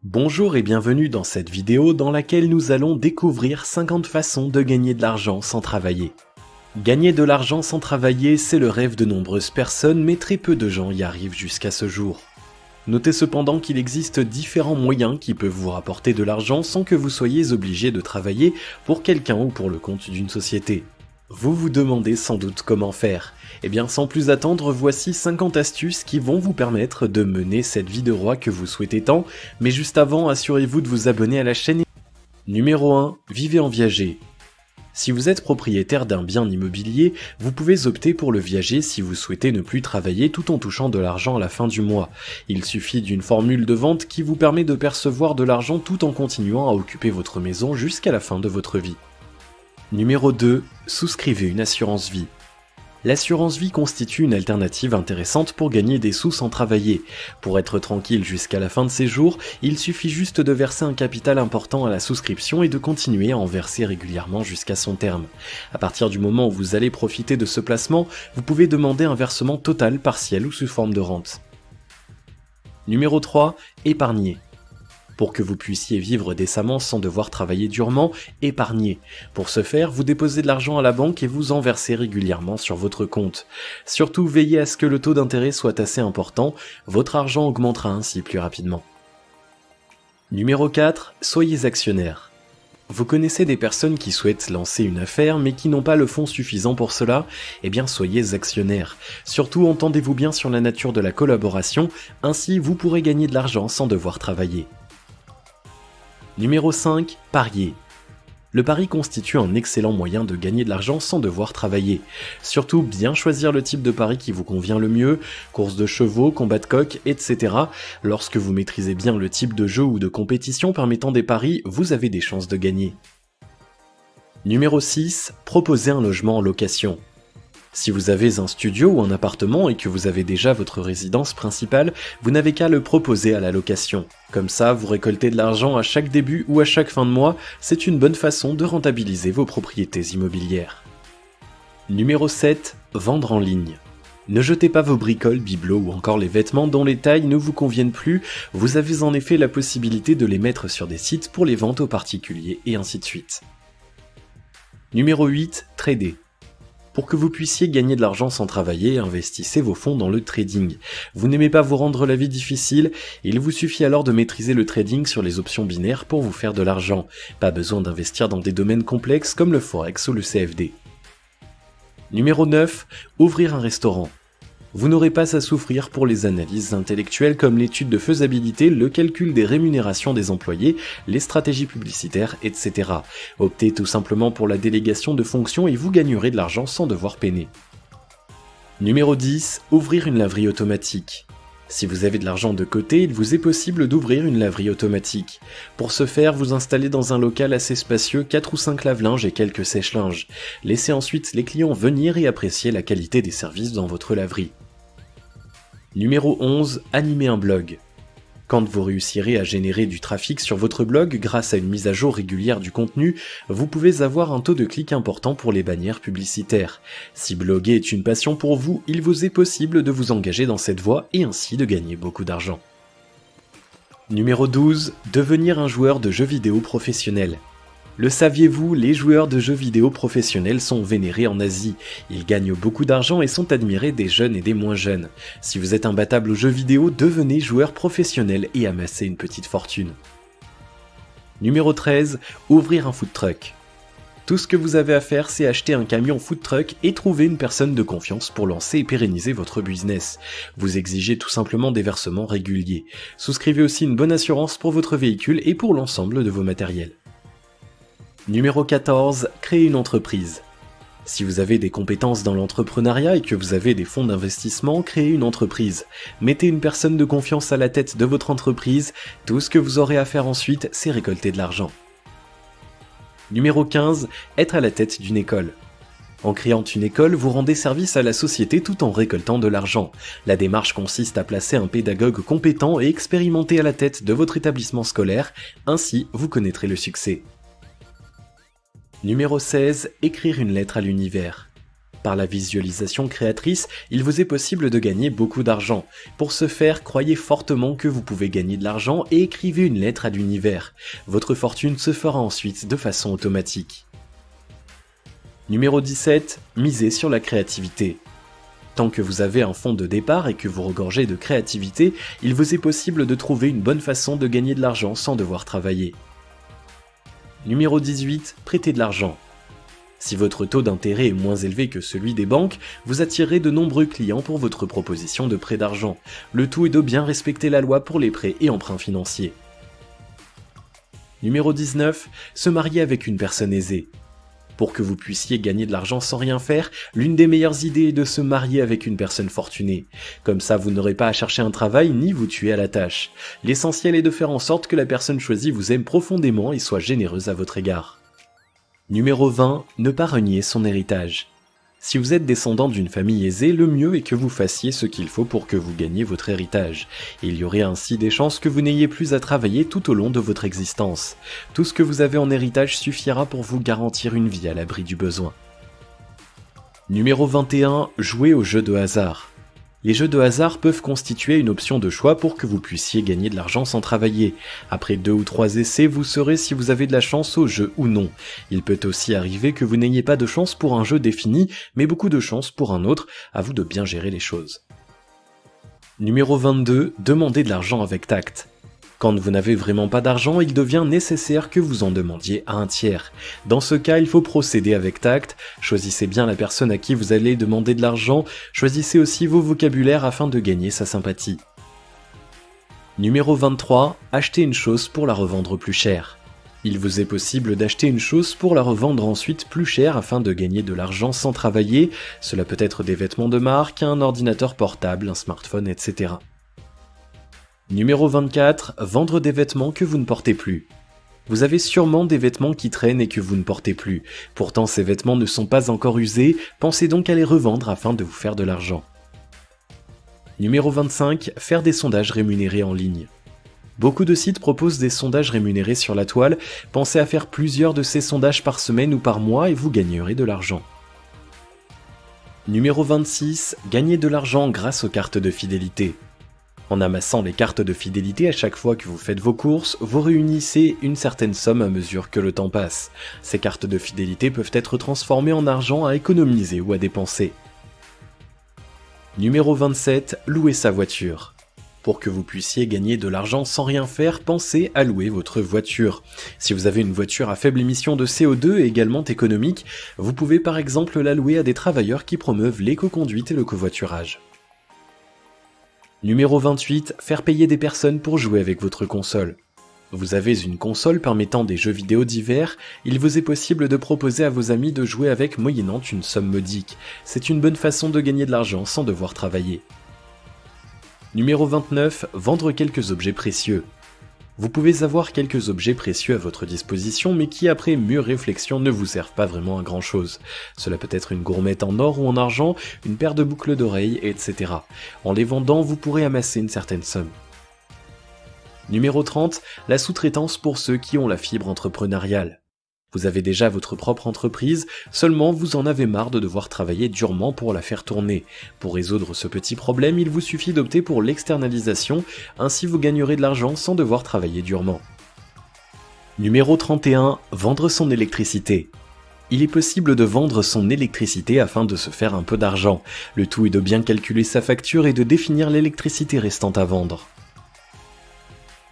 Bonjour et bienvenue dans cette vidéo dans laquelle nous allons découvrir 50 façons de gagner de l'argent sans travailler. Gagner de l'argent sans travailler, c'est le rêve de nombreuses personnes, mais très peu de gens y arrivent jusqu'à ce jour. Notez cependant qu'il existe différents moyens qui peuvent vous rapporter de l'argent sans que vous soyez obligé de travailler pour quelqu'un ou pour le compte d'une société. Vous vous demandez sans doute comment faire. Eh bien sans plus attendre, voici 50 astuces qui vont vous permettre de mener cette vie de roi que vous souhaitez tant, mais juste avant, assurez-vous de vous abonner à la chaîne. Numéro 1. Vivez en viager. Si vous êtes propriétaire d'un bien immobilier, vous pouvez opter pour le viager si vous souhaitez ne plus travailler tout en touchant de l'argent à la fin du mois. Il suffit d'une formule de vente qui vous permet de percevoir de l'argent tout en continuant à occuper votre maison jusqu'à la fin de votre vie. Numéro 2. Souscrivez une assurance vie. L'assurance vie constitue une alternative intéressante pour gagner des sous sans travailler. Pour être tranquille jusqu'à la fin de ses jours, il suffit juste de verser un capital important à la souscription et de continuer à en verser régulièrement jusqu'à son terme. À partir du moment où vous allez profiter de ce placement, vous pouvez demander un versement total, partiel ou sous forme de rente. Numéro 3. Épargnez. Pour que vous puissiez vivre décemment sans devoir travailler durement, épargnez. Pour ce faire, vous déposez de l'argent à la banque et vous en versez régulièrement sur votre compte. Surtout, veillez à ce que le taux d'intérêt soit assez important, votre argent augmentera ainsi plus rapidement. Numéro 4. Soyez actionnaire. Vous connaissez des personnes qui souhaitent lancer une affaire mais qui n'ont pas le fonds suffisant pour cela? Eh bien soyez actionnaire. Surtout entendez-vous bien sur la nature de la collaboration, ainsi vous pourrez gagner de l'argent sans devoir travailler. Numéro 5. Parier. Le pari constitue un excellent moyen de gagner de l'argent sans devoir travailler. Surtout bien choisir le type de pari qui vous convient le mieux, course de chevaux, combat de coqs, etc. Lorsque vous maîtrisez bien le type de jeu ou de compétition permettant des paris, vous avez des chances de gagner. Numéro 6. Proposer un logement en location. Si vous avez un studio ou un appartement et que vous avez déjà votre résidence principale, vous n'avez qu'à le proposer à la location. Comme ça, vous récoltez de l'argent à chaque début ou à chaque fin de mois, c'est une bonne façon de rentabiliser vos propriétés immobilières. Numéro 7. Vendre en ligne. Ne jetez pas vos bricoles, bibelots ou encore les vêtements dont les tailles ne vous conviennent plus, vous avez en effet la possibilité de les mettre sur des sites pour les ventes aux particuliers et ainsi de suite. Numéro 8. Trader. Pour que vous puissiez gagner de l'argent sans travailler, investissez vos fonds dans le trading. Vous n'aimez pas vous rendre la vie difficile, il vous suffit alors de maîtriser le trading sur les options binaires pour vous faire de l'argent. Pas besoin d'investir dans des domaines complexes comme le forex ou le CFD. Numéro 9. Ouvrir un restaurant. Vous n'aurez pas à souffrir pour les analyses intellectuelles comme l'étude de faisabilité, le calcul des rémunérations des employés, les stratégies publicitaires, etc. Optez tout simplement pour la délégation de fonctions et vous gagnerez de l'argent sans devoir peiner. Numéro 10. Ouvrir une laverie automatique. Si vous avez de l'argent de côté, il vous est possible d'ouvrir une laverie automatique. Pour ce faire, vous installez dans un local assez spacieux 4 ou 5 lave-linges et quelques sèche-linges. Laissez ensuite les clients venir et apprécier la qualité des services dans votre laverie. Numéro 11. Animer un blog. Quand vous réussirez à générer du trafic sur votre blog grâce à une mise à jour régulière du contenu, vous pouvez avoir un taux de clic important pour les bannières publicitaires. Si bloguer est une passion pour vous, il vous est possible de vous engager dans cette voie et ainsi de gagner beaucoup d'argent. Numéro 12. Devenir un joueur de jeux vidéo professionnel. Le saviez-vous, les joueurs de jeux vidéo professionnels sont vénérés en Asie. Ils gagnent beaucoup d'argent et sont admirés des jeunes et des moins jeunes. Si vous êtes imbattable aux jeux vidéo, devenez joueur professionnel et amassez une petite fortune. Numéro 13. Ouvrir un food truck. Tout ce que vous avez à faire, c'est acheter un camion food truck et trouver une personne de confiance pour lancer et pérenniser votre business. Vous exigez tout simplement des versements réguliers. Souscrivez aussi une bonne assurance pour votre véhicule et pour l'ensemble de vos matériels. Numéro 14. Créer une entreprise. Si vous avez des compétences dans l'entrepreneuriat et que vous avez des fonds d'investissement, créez une entreprise. Mettez une personne de confiance à la tête de votre entreprise, tout ce que vous aurez à faire ensuite, c'est récolter de l'argent. Numéro 15. Être à la tête d'une école. En créant une école, vous rendez service à la société tout en récoltant de l'argent. La démarche consiste à placer un pédagogue compétent et expérimenté à la tête de votre établissement scolaire, ainsi vous connaîtrez le succès. Numéro 16. Écrire une lettre à l'univers. Par la visualisation créatrice, il vous est possible de gagner beaucoup d'argent. Pour ce faire, croyez fortement que vous pouvez gagner de l'argent et écrivez une lettre à l'univers. Votre fortune se fera ensuite de façon automatique. Numéro 17. Misez sur la créativité. Tant que vous avez un fonds de départ et que vous regorgez de créativité, il vous est possible de trouver une bonne façon de gagner de l'argent sans devoir travailler. Numéro 18. Prêtez de l'argent. Si votre taux d'intérêt est moins élevé que celui des banques, vous attirerez de nombreux clients pour votre proposition de prêt d'argent. Le tout est de bien respecter la loi pour les prêts et emprunts financiers. Numéro 19. Se marier avec une personne aisée. Pour que vous puissiez gagner de l'argent sans rien faire, l'une des meilleures idées est de se marier avec une personne fortunée. Comme ça, vous n'aurez pas à chercher un travail ni vous tuer à la tâche. L'essentiel est de faire en sorte que la personne choisie vous aime profondément et soit généreuse à votre égard. Numéro 20. Ne pas renier son héritage. Si vous êtes descendant d'une famille aisée, le mieux est que vous fassiez ce qu'il faut pour que vous gagniez votre héritage. Il y aurait ainsi des chances que vous n'ayez plus à travailler tout au long de votre existence. Tout ce que vous avez en héritage suffira pour vous garantir une vie à l'abri du besoin. Numéro 21. Jouer aux jeux de hasard. Les jeux de hasard peuvent constituer une option de choix pour que vous puissiez gagner de l'argent sans travailler. Après 2 ou 3 essais, vous saurez si vous avez de la chance au jeu ou non. Il peut aussi arriver que vous n'ayez pas de chance pour un jeu défini, mais beaucoup de chance pour un autre, à vous de bien gérer les choses. Numéro 22. Demandez de l'argent avec tact. Quand vous n'avez vraiment pas d'argent, il devient nécessaire que vous en demandiez à un tiers. Dans ce cas, il faut procéder avec tact, choisissez bien la personne à qui vous allez demander de l'argent, choisissez aussi vos vocabulaires afin de gagner sa sympathie. Numéro 23. Achetez une chose pour la revendre plus cher. Il vous est possible d'acheter une chose pour la revendre ensuite plus cher afin de gagner de l'argent sans travailler, cela peut être des vêtements de marque, un ordinateur portable, un smartphone, etc. Numéro 24. Vendre des vêtements que vous ne portez plus. Vous avez sûrement des vêtements qui traînent et que vous ne portez plus. Pourtant ces vêtements ne sont pas encore usés, pensez donc à les revendre afin de vous faire de l'argent. Numéro 25. Faire des sondages rémunérés en ligne. Beaucoup de sites proposent des sondages rémunérés sur la toile, pensez à faire plusieurs de ces sondages par semaine ou par mois et vous gagnerez de l'argent. Numéro 26. Gagner de l'argent grâce aux cartes de fidélité. En amassant les cartes de fidélité à chaque fois que vous faites vos courses, vous réunissez une certaine somme à mesure que le temps passe. Ces cartes de fidélité peuvent être transformées en argent à économiser ou à dépenser. Numéro 27. Louer sa voiture. Pour que vous puissiez gagner de l'argent sans rien faire, pensez à louer votre voiture. Si vous avez une voiture à faible émission de CO2 et également économique, vous pouvez par exemple la louer à des travailleurs qui promeuvent l'éco-conduite et le covoiturage. Numéro 28. Faire payer des personnes pour jouer avec votre console. Vous avez une console permettant des jeux vidéo divers, il vous est possible de proposer à vos amis de jouer avec moyennant une somme modique. C'est une bonne façon de gagner de l'argent sans devoir travailler. Numéro 29. Vendre quelques objets précieux. Vous pouvez avoir quelques objets précieux à votre disposition, mais qui après mûre réflexion ne vous servent pas vraiment à grand chose. Cela peut être une gourmette en or ou en argent, une paire de boucles d'oreilles, etc. En les vendant, vous pourrez amasser une certaine somme. Numéro 30. La sous-traitance pour ceux qui ont la fibre entrepreneuriale. Vous avez déjà votre propre entreprise, seulement vous en avez marre de devoir travailler durement pour la faire tourner. Pour résoudre ce petit problème, il vous suffit d'opter pour l'externalisation, ainsi vous gagnerez de l'argent sans devoir travailler durement. Numéro 31. Vendre son électricité. Il est possible de vendre son électricité afin de se faire un peu d'argent. Le tout est de bien calculer sa facture et de définir l'électricité restante à vendre.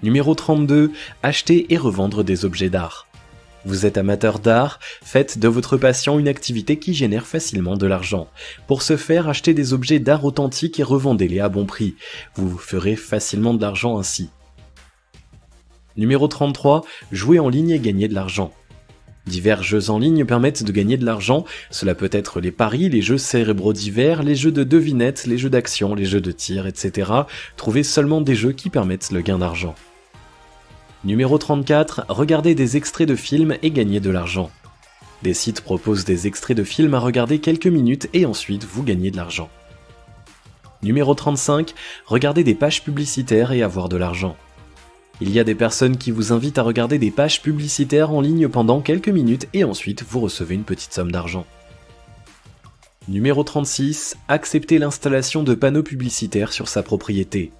Numéro 32. Acheter et revendre des objets d'art. Vous êtes amateur d'art, faites de votre passion une activité qui génère facilement de l'argent. Pour ce faire, achetez des objets d'art authentiques et revendez-les à bon prix. Vous ferez facilement de l'argent ainsi. Numéro 33. Jouer en ligne et gagner de l'argent. Divers jeux en ligne permettent de gagner de l'argent, cela peut être les paris, les jeux cérébraux divers, les jeux de devinettes, les jeux d'action, les jeux de tir, etc. Trouvez seulement des jeux qui permettent le gain d'argent. Numéro 34. Regardez des extraits de films et gagner de l'argent. Des sites proposent des extraits de films à regarder quelques minutes et ensuite vous gagnez de l'argent. Numéro 35. Regardez des pages publicitaires et avoir de l'argent. Il y a des personnes qui vous invitent à regarder des pages publicitaires en ligne pendant quelques minutes et ensuite vous recevez une petite somme d'argent. Numéro 36, accepter l'installation de panneaux publicitaires sur sa propriété.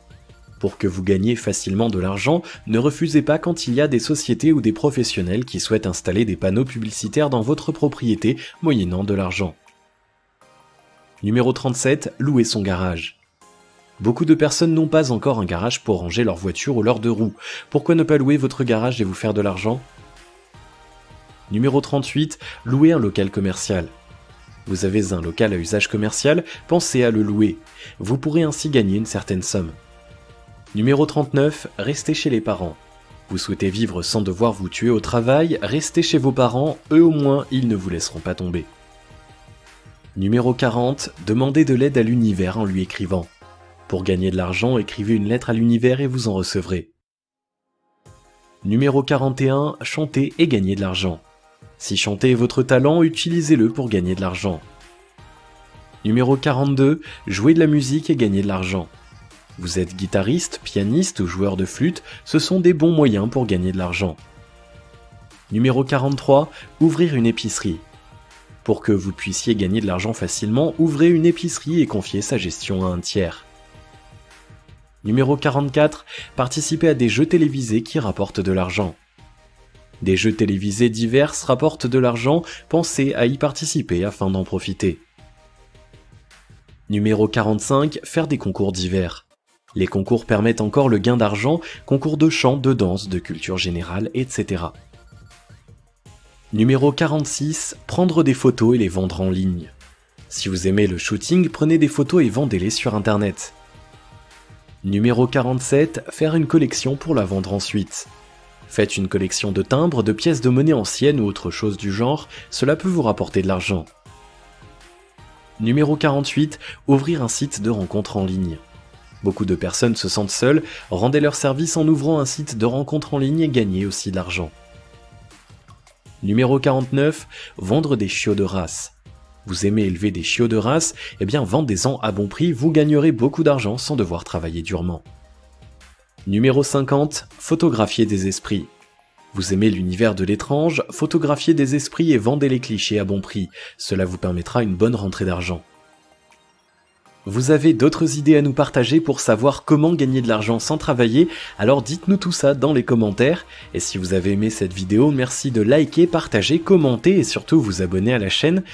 Pour que vous gagniez facilement de l'argent, ne refusez pas quand il y a des sociétés ou des professionnels qui souhaitent installer des panneaux publicitaires dans votre propriété moyennant de l'argent. Numéro 37, louer son garage. Beaucoup de personnes n'ont pas encore un garage pour ranger leur voiture ou leurs deux roues. Pourquoi ne pas louer votre garage et vous faire de l'argent ? Numéro 38, louer un local commercial. Vous avez un local à usage commercial, pensez à le louer. Vous pourrez ainsi gagner une certaine somme. Numéro 39, restez chez les parents. Vous souhaitez vivre sans devoir vous tuer au travail, restez chez vos parents, eux au moins, ils ne vous laisseront pas tomber. Numéro 40, demandez de l'aide à l'univers en lui écrivant. Pour gagner de l'argent, écrivez une lettre à l'univers et vous en recevrez. Numéro 41, chantez et gagnez de l'argent. Si chanter est votre talent, utilisez-le pour gagner de l'argent. Numéro 42, jouez de la musique et gagnez de l'argent. Vous êtes guitariste, pianiste ou joueur de flûte, ce sont des bons moyens pour gagner de l'argent. Numéro 43, ouvrir une épicerie. Pour que vous puissiez gagner de l'argent facilement, ouvrez une épicerie et confiez sa gestion à un tiers. Numéro 44, participer à des jeux télévisés qui rapportent de l'argent. Des jeux télévisés divers rapportent de l'argent, pensez à y participer afin d'en profiter. Numéro 45, faire des concours divers. Les concours permettent encore le gain d'argent, concours de chant, de danse, de culture générale, etc. Numéro 46, prendre des photos et les vendre en ligne. Si vous aimez le shooting, prenez des photos et vendez-les sur internet. Numéro 47, faire une collection pour la vendre ensuite. Faites une collection de timbres, de pièces de monnaie anciennes ou autre chose du genre, cela peut vous rapporter de l'argent. Numéro 48, ouvrir un site de rencontre en ligne. Beaucoup de personnes se sentent seules, rendez leur service en ouvrant un site de rencontre en ligne et gagnez aussi de l'argent. Numéro 49, vendre des chiots de race. Vous aimez élever des chiots de race, eh bien vendez-en à bon prix, vous gagnerez beaucoup d'argent sans devoir travailler durement. Numéro 50, photographier des esprits. Vous aimez l'univers de l'étrange, photographiez des esprits et vendez les clichés à bon prix, cela vous permettra une bonne rentrée d'argent. Vous avez d'autres idées à nous partager pour savoir comment gagner de l'argent sans travailler, alors dites-nous tout ça dans les commentaires. Et si vous avez aimé cette vidéo, merci de liker, partager, commenter et surtout vous abonner à la chaîne.